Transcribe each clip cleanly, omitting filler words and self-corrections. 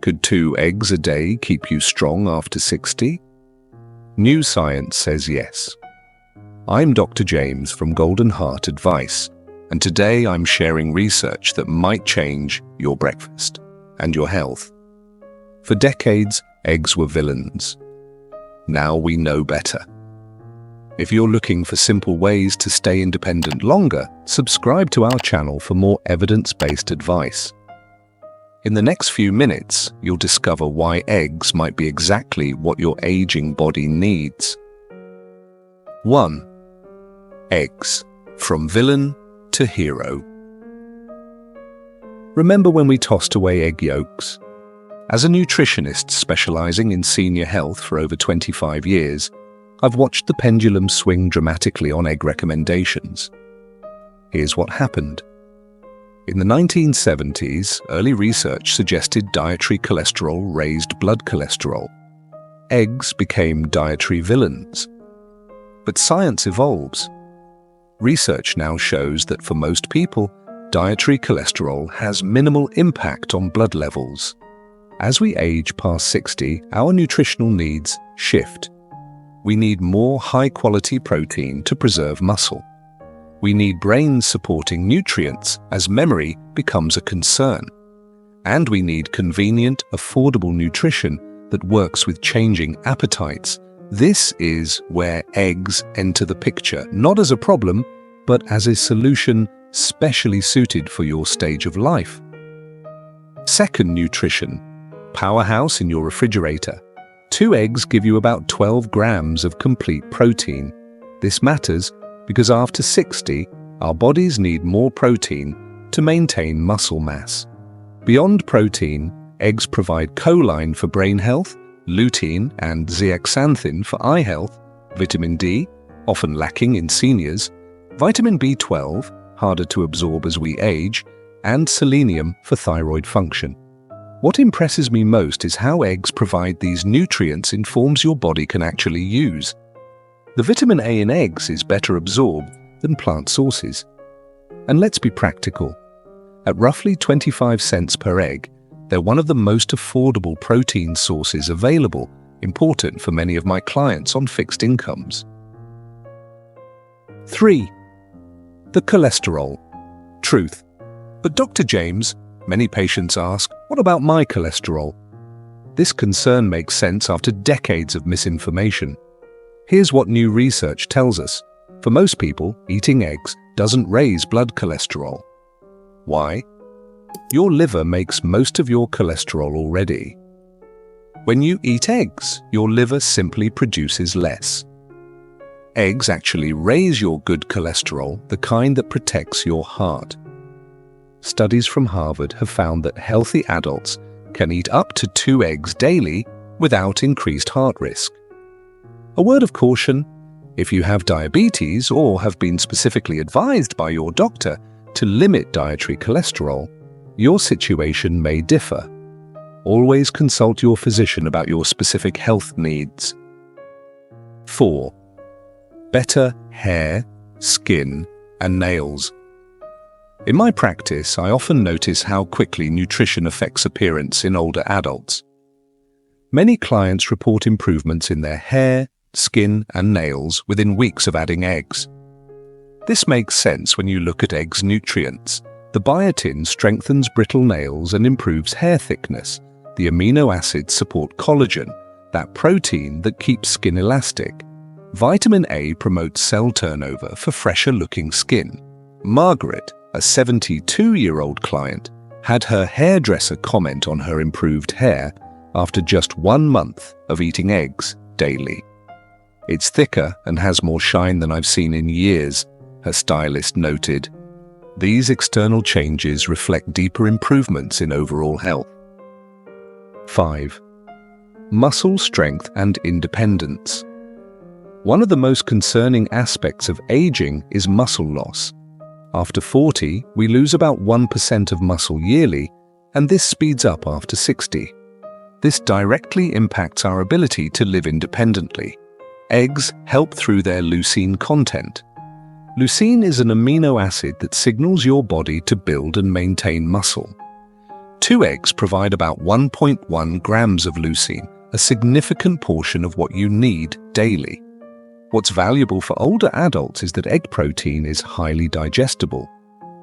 Could 2 eggs a day keep you strong after 60? New science says yes. I'm Dr. James from Golden Heart Advice, and today I'm sharing research that might change your breakfast and your health. For decades, eggs were villains. Now we know better. If you're looking for simple ways to stay independent longer, subscribe to our channel for more evidence-based advice. In the next few minutes, you'll discover why eggs might be exactly what your aging body needs. 1. Eggs, from villain to hero. Remember when we tossed away egg yolks? As a nutritionist specializing in senior health for over 25 years, I've watched the pendulum swing dramatically on egg recommendations. Here's what happened. In the 1970s, early research suggested dietary cholesterol raised blood cholesterol. Eggs became dietary villains. But science evolves. Research now shows that for most people, dietary cholesterol has minimal impact on blood levels. As we age past 60, our nutritional needs shift. We need more high-quality protein to preserve muscle. We need brain-supporting nutrients as memory becomes a concern. And we need convenient, affordable nutrition that works with changing appetites. This is where eggs enter the picture, not as a problem, but as a solution specially suited for your stage of life. Second, nutrition. Powerhouse in your refrigerator. 2 eggs give you about 12 grams of complete protein. This matters because after 60, our bodies need more protein to maintain muscle mass. Beyond protein, eggs provide choline for brain health, lutein and zeaxanthin for eye health, vitamin D, often lacking in seniors, vitamin B12, harder to absorb as we age, and selenium for thyroid function. What impresses me most is how eggs provide these nutrients informs your body can actually use. The vitamin A in eggs is better absorbed than plant sources. And let's be practical. At roughly 25 cents per egg, they're one of the most affordable protein sources available, important for many of my clients on fixed incomes. 3. The cholesterol. Truth. But Dr. James, many patients ask, what about my cholesterol? This concern makes sense after decades of misinformation. Here's what new research tells us. For most people, eating eggs doesn't raise blood cholesterol. Why? Your liver makes most of your cholesterol already. When you eat eggs, your liver simply produces less. Eggs actually raise your good cholesterol, the kind that protects your heart. Studies from Harvard have found that healthy adults can eat up to 2 eggs daily without increased heart risk. A word of caution, if you have diabetes or have been specifically advised by your doctor to limit dietary cholesterol, your situation may differ. Always consult your physician about your specific health needs. 4. Better hair, skin, and nails. In my practice, I often notice how quickly nutrition affects appearance in older adults. Many clients report improvements in their hair, skin, and nails within weeks of adding eggs. This makes sense when you look at eggs' nutrients. The biotin strengthens brittle nails and improves hair thickness. The amino acids support collagen, that protein that keeps skin elastic. Vitamin A promotes cell turnover for fresher-looking skin. Margaret, a 72-year-old client, had her hairdresser comment on her improved hair after just 1 month of eating eggs daily. It's thicker and has more shine than I've seen in years, her stylist noted. These external changes reflect deeper improvements in overall health. 5. Muscle strength and independence. One of the most concerning aspects of aging is muscle loss. After 40, we lose about 1% of muscle yearly, and this speeds up after 60. This directly impacts our ability to live independently. Eggs help through their leucine content. Leucine is an amino acid that signals your body to build and maintain muscle. 2 eggs provide about 1.1 grams of leucine, a significant portion of what you need daily. What's valuable for older adults is that egg protein is highly digestible.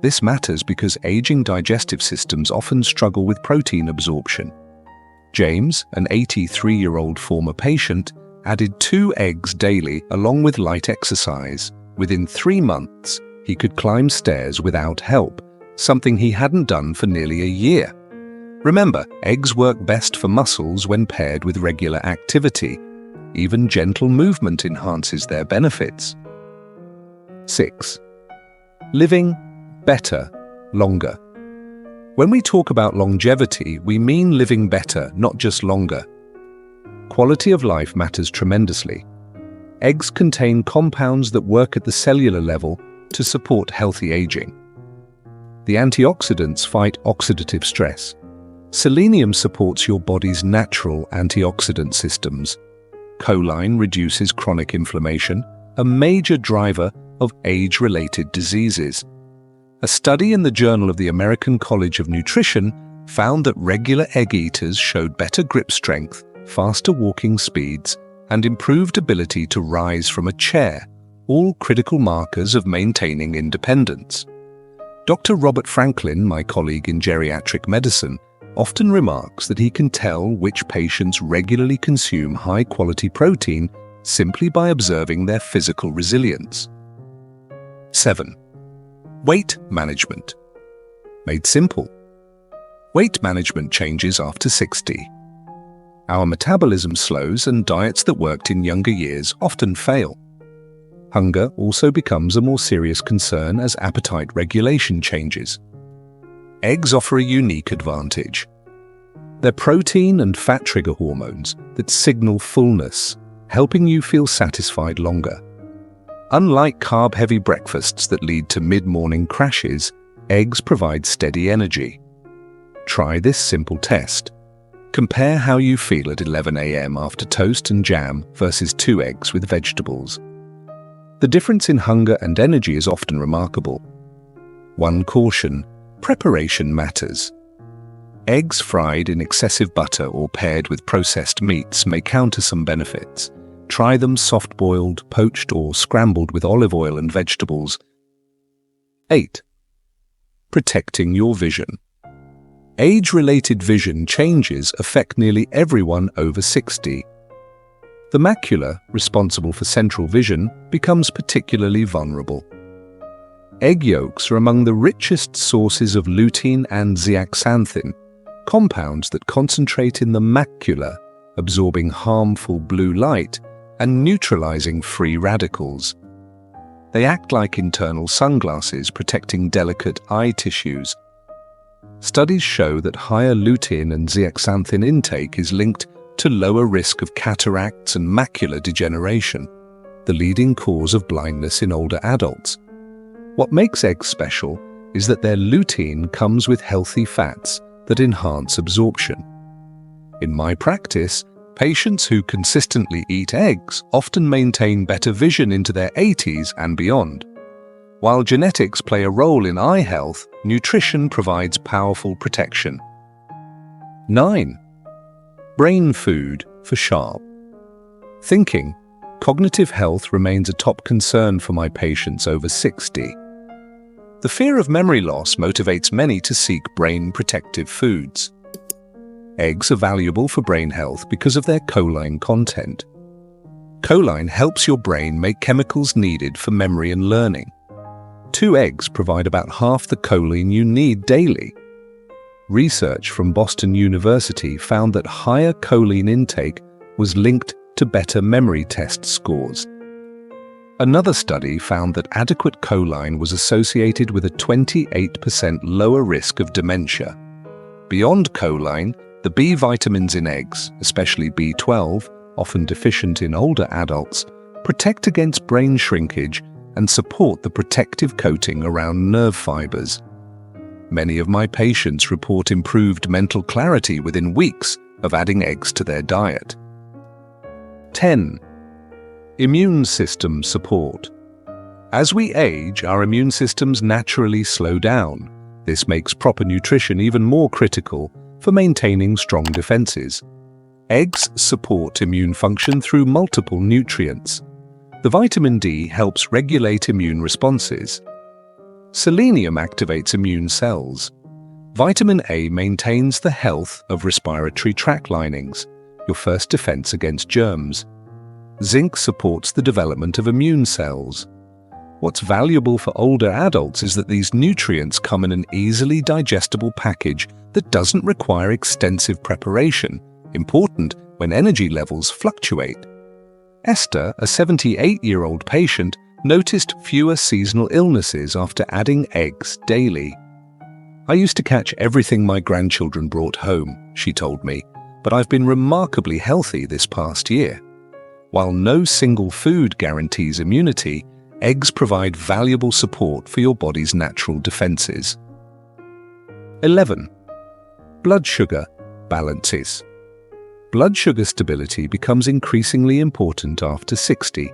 This matters because aging digestive systems often struggle with protein absorption. James, an 83-year-old former patient, added 2 eggs daily along with light exercise. Within 3 months, he could climb stairs without help, something he hadn't done for nearly a year. Remember, eggs work best for muscles when paired with regular activity. Even gentle movement enhances their benefits. 6. Living better, longer. When we talk about longevity, we mean living better, not just longer. Quality of life matters tremendously. Eggs contain compounds that work at the cellular level to support healthy aging. The antioxidants fight oxidative stress. Selenium supports your body's natural antioxidant systems. Choline reduces chronic inflammation, a major driver of age-related diseases. A study in the Journal of the American College of Nutrition found that regular egg eaters showed better grip strength, faster walking speeds, and improved ability to rise from a chair, all critical markers of maintaining independence. Dr. Robert Franklin, my colleague in geriatric medicine, often remarks that he can tell which patients regularly consume high-quality protein simply by observing their physical resilience. 7. Weight management. Made simple. Weight management changes after 60. Our metabolism slows and diets that worked in younger years often fail. Hunger also becomes a more serious concern as appetite regulation changes. Eggs offer a unique advantage. They're protein and fat trigger hormones that signal fullness, helping you feel satisfied longer. Unlike carb-heavy breakfasts that lead to mid-morning crashes, eggs provide steady energy. Try this simple test. Compare how you feel at 11 a.m. after toast and jam versus 2 eggs with vegetables. The difference in hunger and energy is often remarkable. One caution: preparation matters. Eggs fried in excessive butter or paired with processed meats may counter some benefits. Try them soft-boiled, poached, or scrambled with olive oil and vegetables. 8. Protecting your vision. Age-related vision changes affect nearly everyone over 60. The macula, responsible for central vision, becomes particularly vulnerable. Egg yolks are among the richest sources of lutein and zeaxanthin, compounds that concentrate in the macula, absorbing harmful blue light and neutralizing free radicals. They act like internal sunglasses, protecting delicate eye tissues. Studies show that higher lutein and zeaxanthin intake is linked to lower risk of cataracts and macular degeneration, the leading cause of blindness in older adults. What makes eggs special is that their lutein comes with healthy fats that enhance absorption. In my practice, patients who consistently eat eggs often maintain better vision into their 80s and beyond. While genetics play a role in eye health, nutrition provides powerful protection. 9. Brain food for sharp thinking. Cognitive health remains a top concern for my patients over 60. The fear of memory loss motivates many to seek brain protective foods. Eggs are valuable for brain health because of their choline content. Choline helps your brain make chemicals needed for memory and learning. 2 eggs provide about half the choline you need daily. Research from Boston University found that higher choline intake was linked to better memory test scores. Another study found that adequate choline was associated with a 28% lower risk of dementia. Beyond choline, the B vitamins in eggs, especially B12, often deficient in older adults, protect against brain shrinkage and support the protective coating around nerve fibers. Many of my patients report improved mental clarity within weeks of adding eggs to their diet. 10. Immune system support. As we age, our immune systems naturally slow down. This makes proper nutrition even more critical for maintaining strong defenses. Eggs support immune function through multiple nutrients. The vitamin D helps regulate immune responses. Selenium activates immune cells. Vitamin A maintains the health of respiratory tract linings, your first defense against germs. Zinc supports the development of immune cells. What's valuable for older adults is that these nutrients come in an easily digestible package that doesn't require extensive preparation, important when energy levels fluctuate. Esther, a 78-year-old patient, noticed fewer seasonal illnesses after adding eggs daily. "I used to catch everything my grandchildren brought home," she told me, "but I've been remarkably healthy this past year." While no single food guarantees immunity, eggs provide valuable support for your body's natural defenses. 11. Blood sugar balances. Blood sugar stability becomes increasingly important after 60.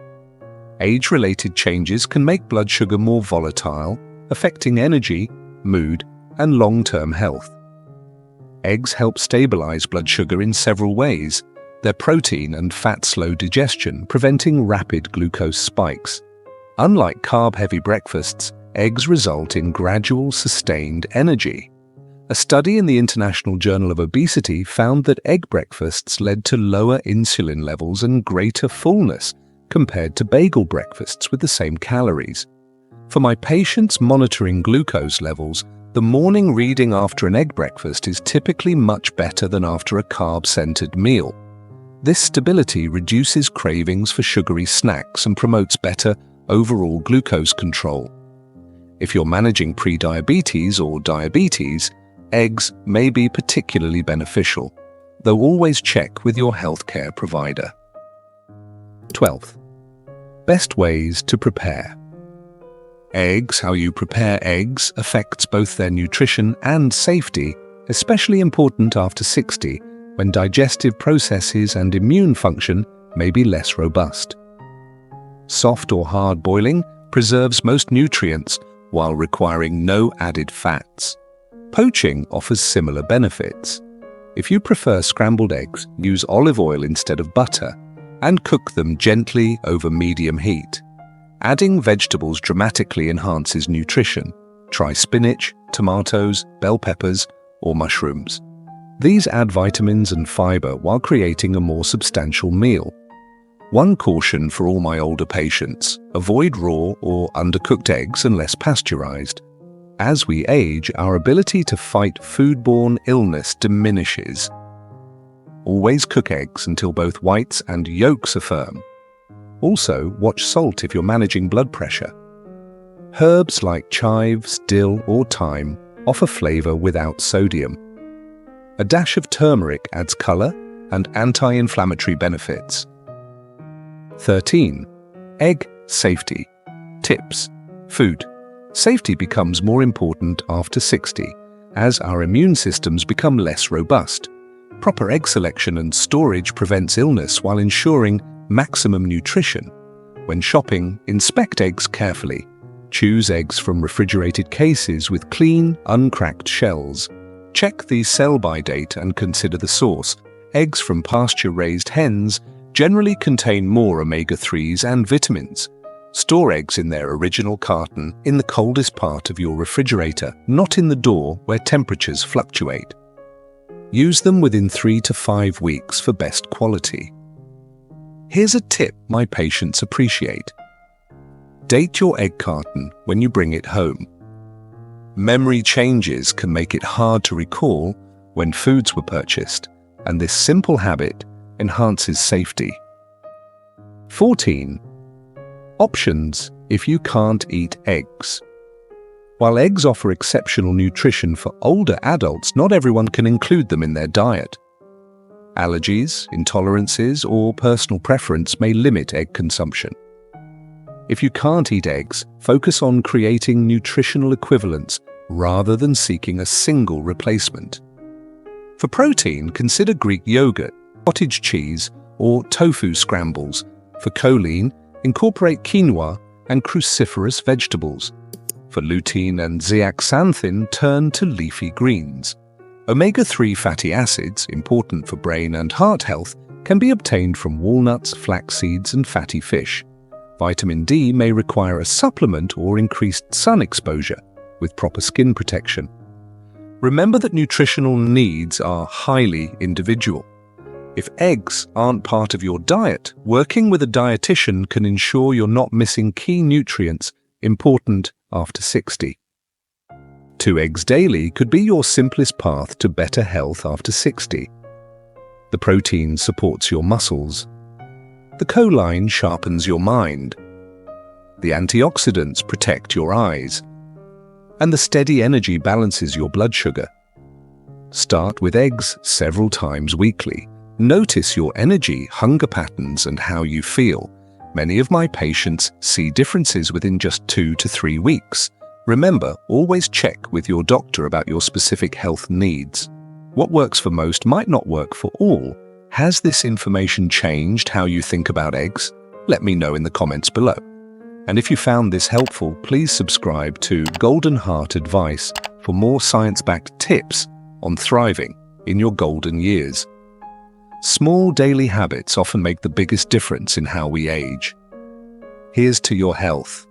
Age-related changes can make blood sugar more volatile, affecting energy, mood, and long-term health. Eggs help stabilize blood sugar in several ways. Their protein and fat-slow digestion, preventing rapid glucose spikes. Unlike carb-heavy breakfasts, eggs result in gradual, sustained energy. A study in the International Journal of Obesity found that egg breakfasts led to lower insulin levels and greater fullness compared to bagel breakfasts with the same calories. For my patients monitoring glucose levels, the morning reading after an egg breakfast is typically much better than after a carb-centered meal. This stability reduces cravings for sugary snacks and promotes better overall glucose control. If you're managing prediabetes or diabetes, eggs may be particularly beneficial, though always check with your healthcare provider. 12. Best ways to prepare. Eggs. How you prepare eggs affects both their nutrition and safety, especially important after 60, when digestive processes and immune function may be less robust. Soft or hard boiling preserves most nutrients while requiring no added fats. Poaching offers similar benefits. If you prefer scrambled eggs, use olive oil instead of butter and cook them gently over medium heat. Adding vegetables dramatically enhances nutrition. Try spinach, tomatoes, bell peppers, or mushrooms. These add vitamins and fiber while creating a more substantial meal. One caution for all my older patients: avoid raw or undercooked eggs unless pasteurized. As we age, our ability to fight foodborne illness diminishes. Always cook eggs until both whites and yolks are firm. Also, watch salt if you're managing blood pressure. Herbs like chives, dill, or thyme offer flavor without sodium. A dash of turmeric adds color and anti-inflammatory benefits. 13. Egg safety. Tips. Food. Safety becomes more important after 60, as our immune systems become less robust. Proper egg selection and storage prevents illness while ensuring maximum nutrition. When shopping, inspect eggs carefully. Choose eggs from refrigerated cases with clean, uncracked shells. Check the sell-by date and consider the source. Eggs from pasture-raised hens generally contain more omega-3s and vitamins. Store eggs in their original carton in the coldest part of your refrigerator, not in the door where temperatures fluctuate. Use them within 3 to 5 weeks for best quality. Here's a tip my patients appreciate. Date your egg carton when you bring it home. Memory changes can make it hard to recall when foods were purchased, and this simple habit enhances safety. 14. Options if you can't eat eggs. While eggs offer exceptional nutrition for older adults, not everyone can include them in their diet. Allergies, intolerances, or personal preference may limit egg consumption. If you can't eat eggs, focus on creating nutritional equivalents rather than seeking a single replacement. For protein, consider Greek yogurt, cottage cheese, or tofu scrambles. For choline, incorporate quinoa and cruciferous vegetables. for lutein and zeaxanthin turn to leafy greens. Omega-3 fatty acids, important for brain and heart health, can be obtained from walnuts, flax seeds, and fatty fish. Vitamin D may require a supplement or increased sun exposure with proper skin protection. Remember that nutritional needs are highly individual. If eggs aren't part of your diet, working with a dietitian can ensure you're not missing key nutrients important after 60. 2 eggs daily could be your simplest path to better health after 60. The protein supports your muscles. The choline sharpens your mind. The antioxidants protect your eyes. And the steady energy balances your blood sugar. Start with eggs several times weekly. Notice your energy, hunger patterns, and how you feel. Many of my patients see differences within just 2 to 3 weeks. Remember, always check with your doctor about your specific health needs. What works for most might not work for all. Has this information changed how you think about eggs? Let me know in the comments below. And if you found this helpful, please subscribe to Golden Heart Advice for more science-backed tips on thriving in your golden years. Small daily habits often make the biggest difference in how we age. Here's to your health.